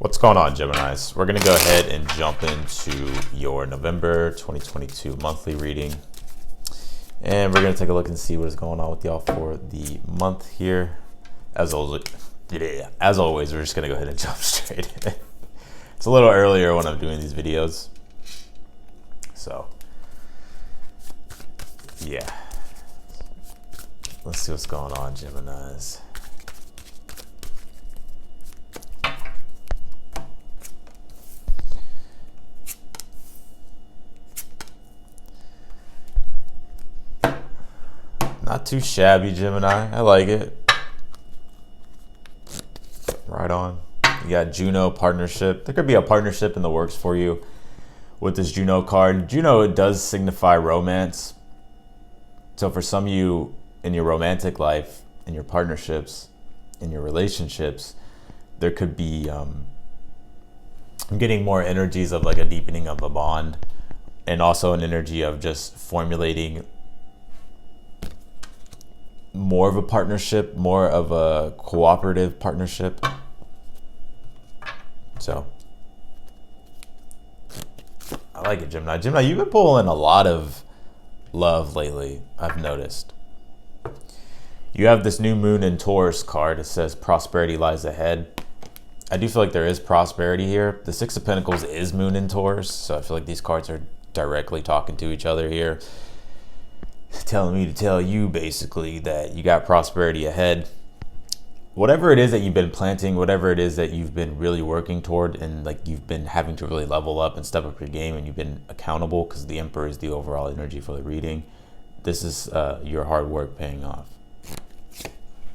What's going on, Geminis? We're going to go ahead and jump into your November 2022 monthly reading. And we're going to take a look and see what is going on with y'all for the month here. As always, we're just going to go ahead and jump straight in. It's a little earlier when I'm doing these videos. So, yeah. Let's see what's going on, Geminis. Not too shabby, Gemini. I like it. Right on. You got Juno partnership. There could be a partnership in the works for you with this Juno card. Juno, it does signify romance. So for some of you in your romantic life, in your partnerships, in your relationships, there could be, I'm getting more energies of like a deepening of a bond, and also an energy of just formulating more of a partnership, more of a cooperative partnership. So I like it, Gemini. Gemini, you've been pulling a lot of love lately, I've noticed. You have this new moon in Taurus card. It says prosperity lies ahead. I do feel like there is prosperity here. The Six of Pentacles is moon in Taurus, so I feel like these cards are directly talking to each other here, telling me to tell you basically that you got prosperity ahead. Whatever it is that you've been planting, whatever it is that you've been really working toward, and like you've been having to really level up and step up your game, and you've been accountable, because the Emperor is the overall energy for the reading. This is your hard work paying off.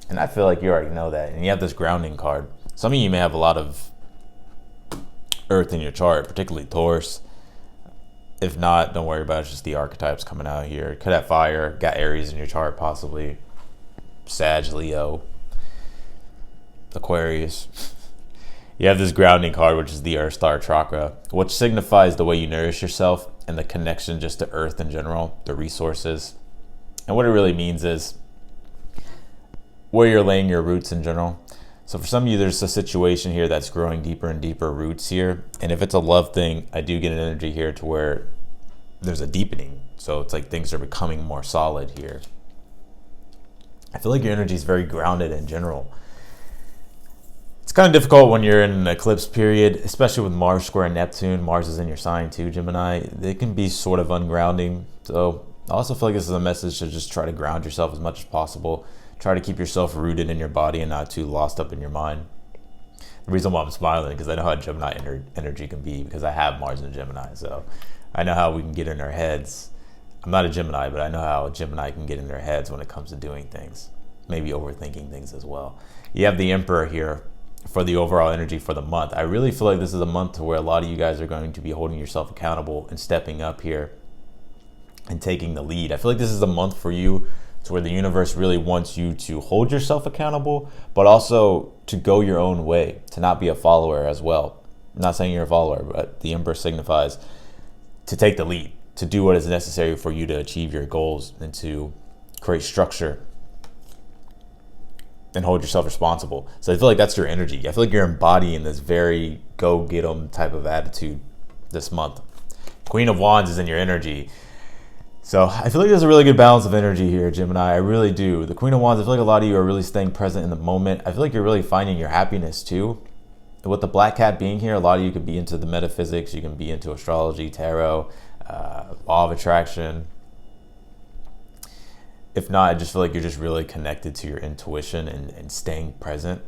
And I feel like you already know that. And you have this grounding card. Some of you may have a lot of earth in your chart, particularly Taurus. If not, don't worry about it. It's just the archetypes coming out here. Could have fire, got Aries in your chart, possibly. Sag, Leo, Aquarius. You have this grounding card, which is the Earth Star Chakra, which signifies the way you nourish yourself and the connection just to Earth in general, the resources. And what it really means is where you're laying your roots in general. So for some of you, there's a situation here that's growing deeper and deeper roots here. And if it's a love thing, I do get an energy here to where there's a deepening. So it's like things are becoming more solid here. I feel like your energy is very grounded in general. It's kind of difficult when you're in an eclipse period, especially with Mars square Neptune. Mars is in your sign too, Gemini. They can be sort of ungrounding. So I also feel like this is a message to just try to ground yourself as much as possible. Try to keep yourself rooted in your body and not too lost up in your mind. The reason why I'm smiling is because I know how Gemini energy can be, because I have Mars in Gemini. So I know how we can get in our heads. I'm not a Gemini, but I know how Gemini can get in their heads when it comes to doing things. Maybe overthinking things as well. You have the Emperor here for the overall energy for the month. I really feel like this is a month to where a lot of you guys are going to be holding yourself accountable and stepping up here and taking the lead. I feel like this is a month for you to where the universe really wants you to hold yourself accountable, but also to go your own way, to not be a follower as well. I'm not saying you're a follower, but the Emperor signifies to take the lead, to do what is necessary for you to achieve your goals and to create structure and hold yourself responsible. So I feel like that's your energy. I feel like you're embodying this very go get 'em type of attitude this month. Queen of Wands is in your energy. So I feel like there's a really good balance of energy here, Gemini. I really do. The Queen of Wands, I feel like a lot of you are really staying present in the moment. I feel like you're really finding your happiness too. With the Black Cat being here, a lot of you could be into the metaphysics. You can be into astrology, tarot, law of attraction. If not, I just feel like you're just really connected to your intuition and staying present.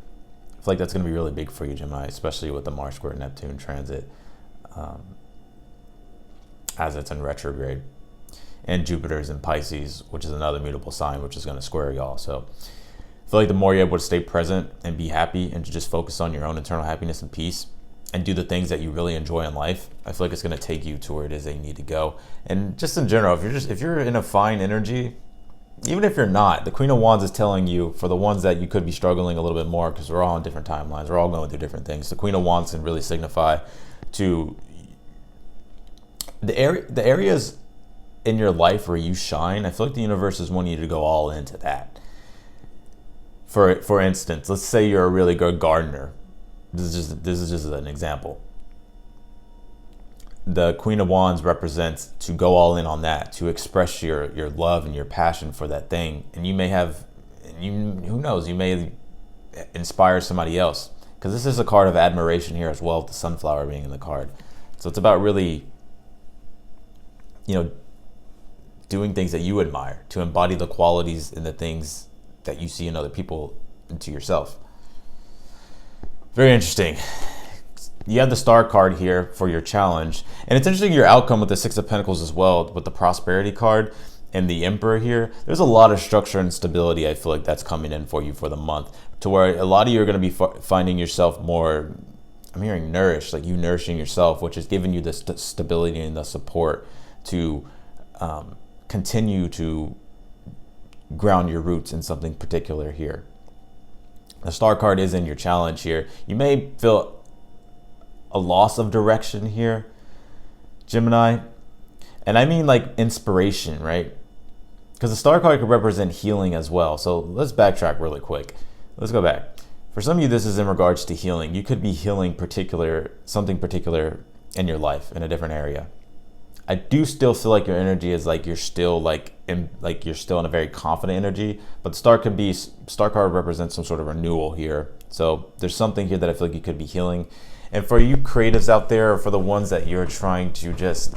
I feel like that's going to be really big for you, Gemini, especially with the Mars square Neptune transit as it's in retrograde. And Jupiter's in Pisces, which is another mutable sign, which is going to square y'all. So I feel like the more you're able to stay present and be happy and to just focus on your own internal happiness and peace and do the things that you really enjoy in life, I feel like it's going to take you to where it is that you need to go. And just in general, if you're in a fine energy, even if you're not, the Queen of Wands is telling you, for the ones that you could be struggling a little bit more, because we're all on different timelines, we're all going through different things. The Queen of Wands can really signify to the areas in your life where you shine. I feel like the universe is wanting you to go all into that. For instance, let's say you're a really good gardener. This is just an example. The Queen of Wands represents to go all in on that, to express your love and your passion for that thing. And you may have, who knows, you may inspire somebody else. Because this is a card of admiration here as well, with the sunflower being in the card. So it's about really, doing things that you admire, to embody the qualities and the things that you see in other people into yourself. Very interesting. You have the Star card here for your challenge. And it's interesting your outcome with the Six of Pentacles as well, with the Prosperity card and the Emperor here. There's a lot of structure and stability I feel like that's coming in for you for the month, to where a lot of you are going to be finding yourself more, I'm hearing nourished, like you nourishing yourself, which is giving you the stability and the support to continue to ground your roots in something particular here. The Star card is in your challenge here. You may feel a loss of direction here, Gemini. And I mean like inspiration, right? Because the Star card could represent healing as well. So let's backtrack really quick. Let's go back. For some of you, this is in regards to healing. You could be healing something particular in your life in a different area. I do still feel like your energy is like you're still you're still in a very confident energy, but the Star card represents some sort of renewal here. So there's something here that I feel like you could be healing. And for you creatives out there, or for the ones that you're trying to just,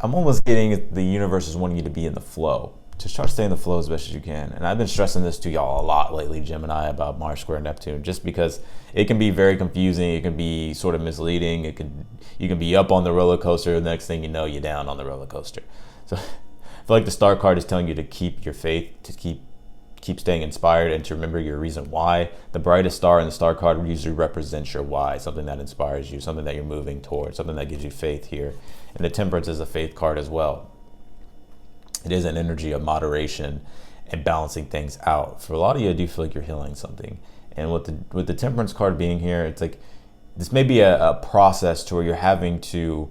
I'm almost getting the universe is wanting you to be in the flow. Just try to stay in the flow as best as you can. And I've been stressing this to y'all a lot lately, Gemini, about Mars square Neptune, just because it can be very confusing. It can be sort of misleading. You can be up on the roller coaster. The next thing you know, you're down on the roller coaster. So I feel like the Star card is telling you to keep your faith, to keep staying inspired, and to remember your reason why. The brightest star in the Star card usually represents your why, something that inspires you, something that you're moving towards, something that gives you faith here. And the Temperance is a faith card as well. It is an energy of moderation and balancing things out. For a lot of you, I do feel like you're healing something. And with the Temperance card being here, it's like this may be a process to where you're having to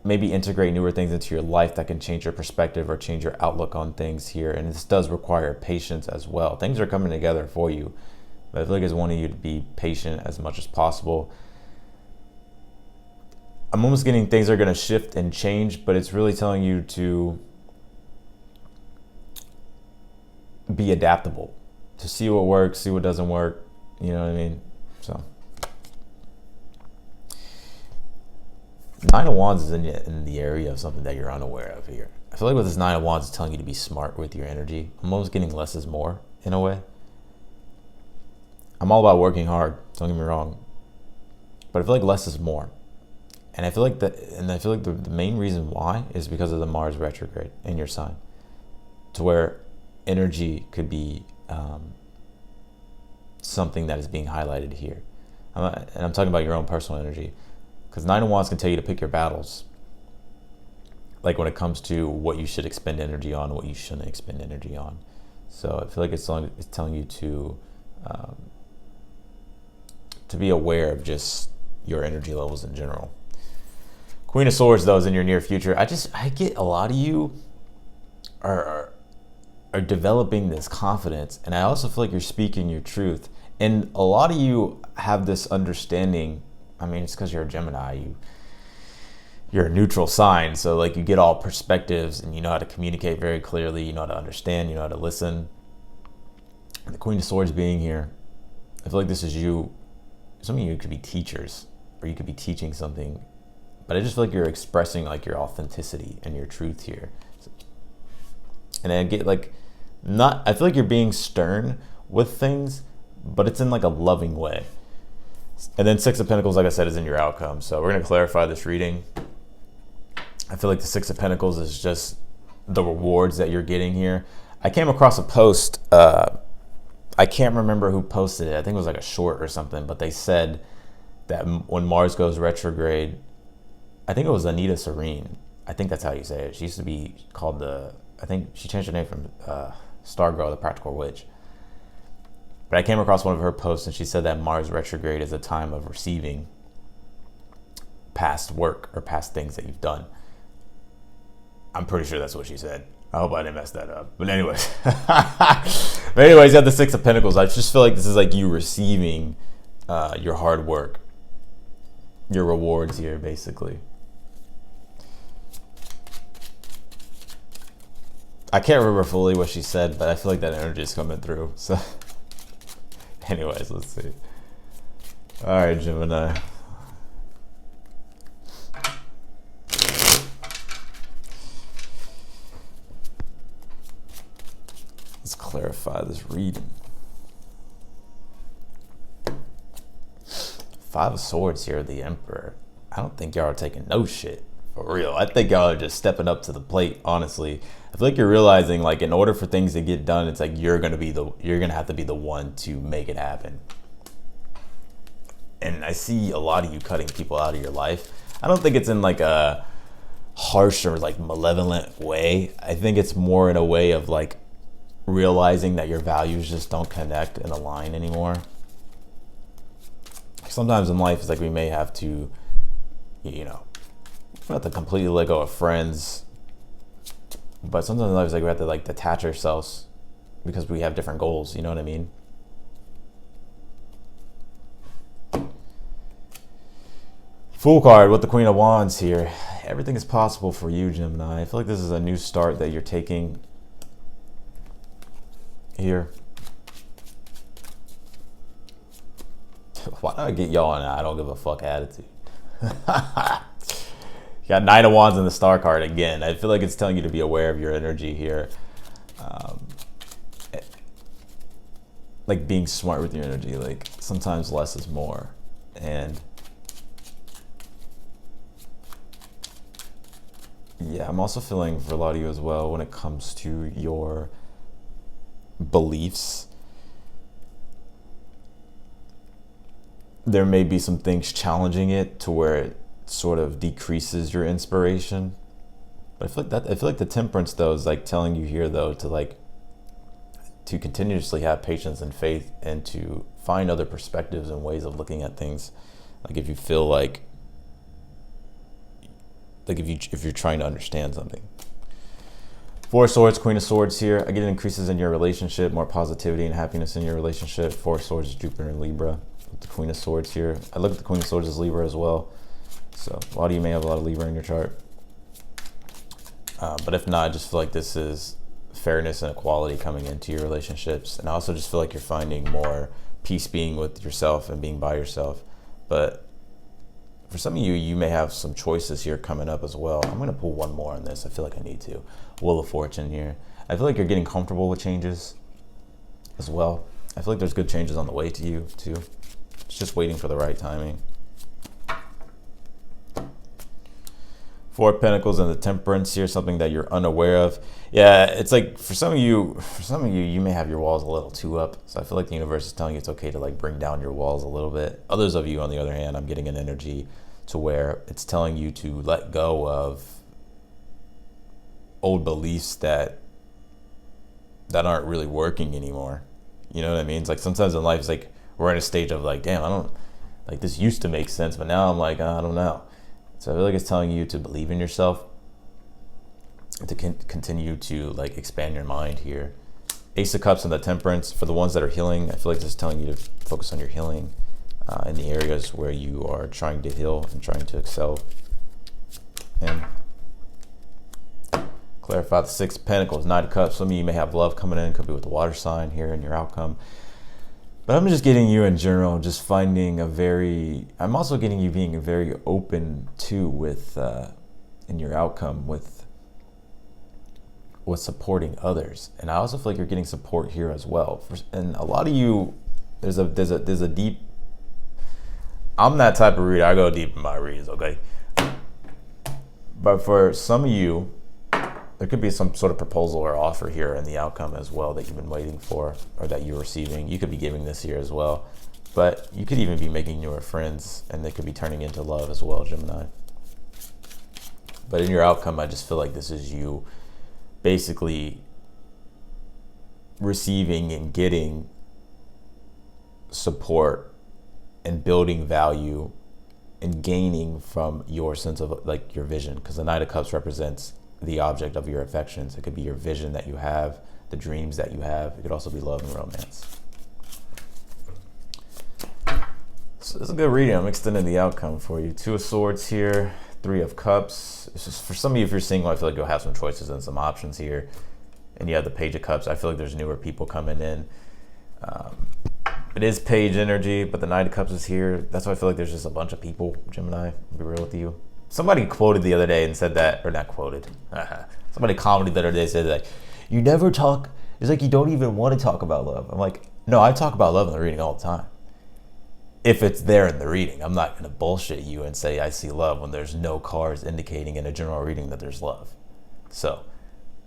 maybe integrate newer things into your life that can change your perspective or change your outlook on things here. And this does require patience as well. Things are coming together for you, but I feel like it's wanting you to be patient as much as possible. I'm almost getting things are going to shift and change, but it's really telling you to be adaptable, to see what works, see what doesn't work. You know what I mean? So Nine of Wands is in the area of something that you're unaware of here. I feel like with this Nine of Wands, it's telling you to be smart with your energy. I'm almost getting less is more in a way. I'm all about working hard, don't get me wrong, but I feel like less is more. And I feel like the main reason why is because of the Mars retrograde in your sign, to where energy could be something that is being highlighted here. And I'm talking about your own personal energy, because Nine of Wands can tell you to pick your battles. Like when it comes to what you should expend energy on, what you shouldn't expend energy on. So I feel like it's telling you to be aware of just your energy levels in general. Queen of Swords, though, is in your near future. I get a lot of you are developing this confidence, and I also feel like you're speaking your truth. And a lot of you have this understanding. I mean, it's because you're a Gemini. You're a neutral sign, so like you get all perspectives, and you know how to communicate very clearly. You know how to understand. You know how to listen. And the Queen of Swords being here, I feel like this is you. Some of you could be teachers, or you could be teaching something. But I just feel like you're expressing like your authenticity and your truth here. And I get like, I feel like you're being stern with things, but it's in like a loving way. And then Six of Pentacles, like I said, is in your outcome. So we're going to clarify this reading. I feel like the Six of Pentacles is just the rewards that you're getting here. I came across a post. I can't remember who posted it. I think it was like a short or something, but they said that when Mars goes retrograde, I think it was Anita Serene. I think that's how you say it. She used to be called I think she changed her name from Stargirl, the Practical Witch. But I came across one of her posts, and she said that Mars retrograde is a time of receiving past work or past things that you've done. I'm pretty sure that's what she said. I hope I didn't mess that up. But anyways. But anyways, you have the Six of Pentacles. I just feel like this is like you receiving your hard work. Your rewards here, basically. I can't remember fully what she said, but I feel like that energy is coming through. So anyways, let's see. All right, Gemini. Let's clarify this reading. Five of Swords here, the Emperor. I don't think y'all are taking no shit. For real. I think y'all are just stepping up to the plate, honestly. I feel like you're realizing, like, in order for things to get done, it's like you're gonna have to be the one to make it happen. And I see a lot of you cutting people out of your life. I don't think it's in like a harsh or like malevolent way. I think it's more in a way of like realizing that your values just don't connect and align anymore. Sometimes in life, it's like we may have to, you know, not to completely let go of friends, but sometimes in life, it's like we have to like detach ourselves because we have different goals. You know what I mean? Fool card with the Queen of Wands here. Everything is possible for you, Gemini. I feel like this is a new start that you're taking here. Why do I get y'all in an I don't give a fuck attitude? You got Nine of Wands in the Star card again. I feel like it's telling you to be aware of your energy here. Like being smart with your energy. Like sometimes less is more. And yeah, I'm also feeling for a lot of you as well when it comes to your beliefs. There may be some things challenging it to where it sort of decreases your inspiration. But I feel like the Temperance though is like telling you here though to continuously have patience and faith and to find other perspectives and ways of looking at things. Like if you feel like if you're trying to understand something. Four of Swords, Queen of Swords here. I get increases in your relationship, more positivity and happiness in your relationship. Four of Swords is Jupiter and Libra. With the Queen of Swords here. I look at the Queen of Swords as Libra as well. So a lot of you may have a lot of Libra in your chart. But if not, I just feel like this is fairness and equality coming into your relationships. And I also just feel like you're finding more peace being with yourself and being by yourself. But for some of you, you may have some choices here coming up as well. I'm going to pull one more on this. I feel like I need to. Wheel of Fortune here. I feel like you're getting comfortable with changes as well. I feel like there's good changes on the way to you too. It's just waiting for the right timing. Four of Pentacles and the Temperance here, something that you're unaware of. Yeah, it's like for some of you, you may have your walls a little too up. So I feel like the universe is telling you it's okay to like bring down your walls a little bit. Others of you, on the other hand, I'm getting an energy to where it's telling you to let go of old beliefs that aren't really working anymore. You know what I mean? It's like sometimes in life, it's like we're in a stage of like, damn, I don't, like this used to make sense, but now I'm like, I don't know. So I feel like it's telling you to believe in yourself, to continue to like expand your mind here. Ace of Cups and the Temperance, for the ones that are healing, I feel like this is telling you to focus on your healing in the areas where you are trying to heal and trying to excel. And clarify the Six of Pentacles, Nine of Cups. Some of you may have love coming in, could be with the water sign here in your outcome. But I'm just getting you in general, just finding I'm also getting you being very open too with, in your outcome with supporting others. And I also feel like you're getting support here as well. And a lot of you, there's a deep, I'm that type of reader, I go deep in my reads, okay? But for some of you, there could be some sort of proposal or offer here in the outcome as well that you've been waiting for or that you're receiving. You could be giving this here as well, but you could even be making newer friends and they could be turning into love as well, Gemini. But in your outcome, I just feel like this is you basically receiving and getting support and building value and gaining from your sense of like your vision, because the Knight of Cups represents the object of your affections. It could be your vision that you have, the dreams that you have. It could also be love and romance. So this is a good reading. I'm extending the outcome for you. 2 of Swords here, 3 of Cups. It's just, for some of you, if you're single, I feel like you'll have some choices and some options here. And you have the Page of Cups. I feel like there's newer people coming in. It is page energy, but the Knight of Cups is here. That's why I feel like there's just a bunch of people, Gemini, I'll be real with you. Somebody quoted the other day and said that, or not quoted. Somebody commented the other day and said that, you never talk, it's like you don't even want to talk about love. I'm like, no, I talk about love in the reading all the time. If it's there in the reading, I'm not going to bullshit you and say I see love when there's no cards indicating in a general reading that there's love. So,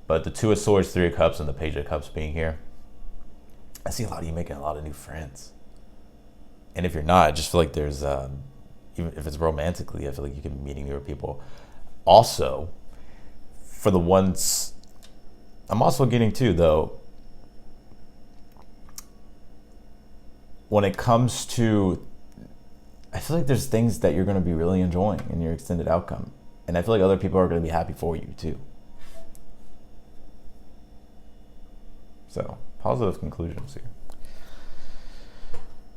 but the 2 of Swords, 3 of Cups, and the Page of Cups being here, I see a lot of you making a lot of new friends. And if you're not, I just feel like there's, even if it's romantically, I feel like you can be meeting newer people. Also, for the ones, I'm also getting too, though, when it comes to, I feel like there's things that you're going to be really enjoying in your extended outcome. And I feel like other people are going to be happy for you too. So, positive conclusions here.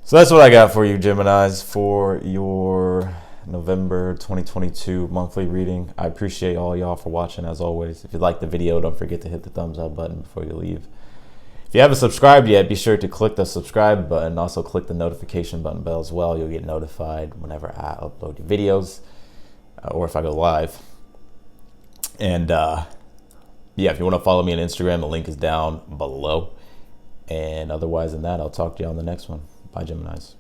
So that's what I got for you, Geminis, for your November 2022 monthly reading. I appreciate all y'all for watching, as always. If you liked the video, don't forget to hit the thumbs up button before you leave. If you haven't subscribed yet, be sure to click the subscribe button. Also click the notification button bell as well. You'll get notified whenever I upload videos or if I go live. And yeah, if you want to follow me on Instagram, the link is down below. And otherwise than that, I'll talk to you on the next one. Bye, Geminis.